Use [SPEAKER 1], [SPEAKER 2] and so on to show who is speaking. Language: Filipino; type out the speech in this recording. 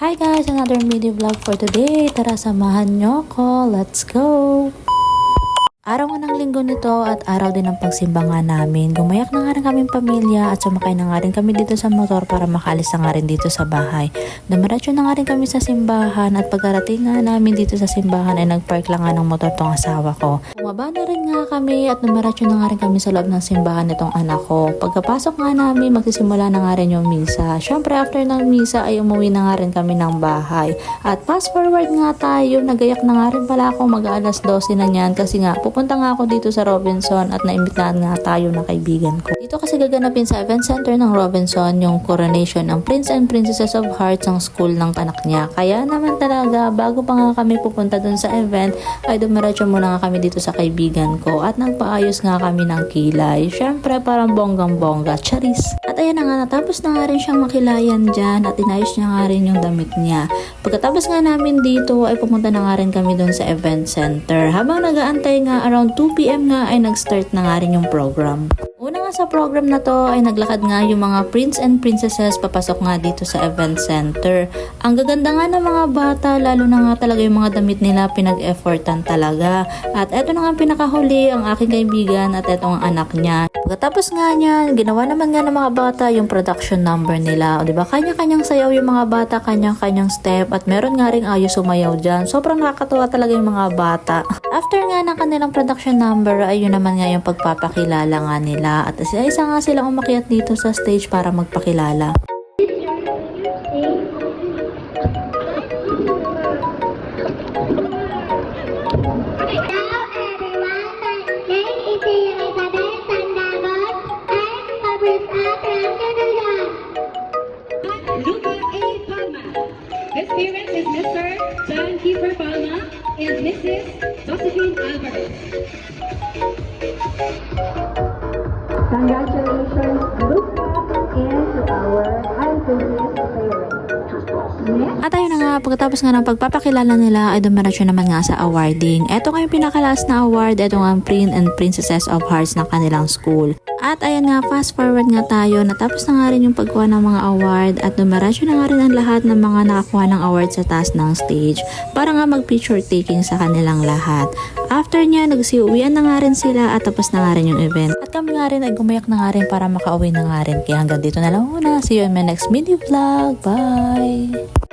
[SPEAKER 1] Hi guys! Another mini vlog for today. Tara, samahan nyo ko. Let's go! Araw nga ng linggo nito at araw din ng pagsimba nga namin. Gumayak na nga rin kaming pamilya at sumakay na nga rin kami dito sa motor para makaalis na nga rin dito sa bahay. Dumiretso na nga rin kami sa simbahan at pagkarating nga namin dito sa simbahan ay nagpark lang nga ng motor tong asawa ko. Bumaba na rin nga kami at dumiretso na nga rin kami sa loob ng simbahan nitong anak ko. Pagkapasok nga namin, magsisimula na nga rin yung misa. Syempre after ng misa ay umuwi na nga rin kami ng bahay. At fast forward nga tayo, nagayak na nga rin pala ako mag-alas 12 na niyan kasi nga pupunta nga ako dito sa Robinson at naimbitahan nga tayo na kaibigan ko. Dito kasi gaganapin sa event center ng Robinson yung coronation ng Prince and Princesses of Hearts ng school ng anak niya. Kaya naman talaga, bago pa nga kami pupunta dun sa event, ay dumiretso muna nga kami dito sa kaibigan ko at nagpaayos nga kami ng kilay. Syempre parang bonggang-bongga, charis. At ayan na nga, natapos na nga rin siyang makilayan dyan at inayos niya nga rin yung damit niya. Pagkatapos nga namin dito ay pumunta na nga rin kami dun sa event center. Habang nag-aantay nga around 2 PM nga ay nag-start na nga rin yung program. Una nga sa program na to ay naglakad nga yung mga prince and princesses papasok nga dito sa event center. Ang gaganda nga ng mga bata, lalo na nga talaga yung mga damit nila, pinag-effortan talaga. At eto na nga pinakahuli ang aking kaibigan at eto ang anak niya. Pagkatapos nga niya, ginawa naman nga ng mga bata yung production number nila. O diba, kanya-kanyang sayaw yung mga bata, kanya-kanyang step at meron nga ring ayos sumayaw dyan. Sobrang nakakatuwa talaga yung mga bata. After nga ng kanilang production number, ay yun naman nga yung pagpapakilala nga nila. At isa-isa nga silang umakyat dito sa stage para magpakilala.
[SPEAKER 2] His parents is Mr. John Kiefer Palma and Mrs. Josephine Alvarez. Congratulations, Luca, and to our unfinished parents.
[SPEAKER 1] At ayun na nga, pagkatapos nga ng pagpapakilala nila ay dumiretso naman nga sa awarding. Ito nga yung pinakalas na award, ito nga ang Prince and Princesses of Hearts ng kanilang school. At ayan nga, fast forward nga tayo, natapos na nga rin yung pagkuha ng mga award at dumiretso na nga rin ang lahat ng mga nakakuha ng award sa taas ng stage para nga mag-picture taking sa kanilang lahat. After niya, nagsiuwian na nga rin sila at tapos na nga rin yung event. At kami nga rin ay gumayak na nga rin para makauwi na nga rin. Kaya hanggang dito na lang muna. See you in my next mini vlog. Bye!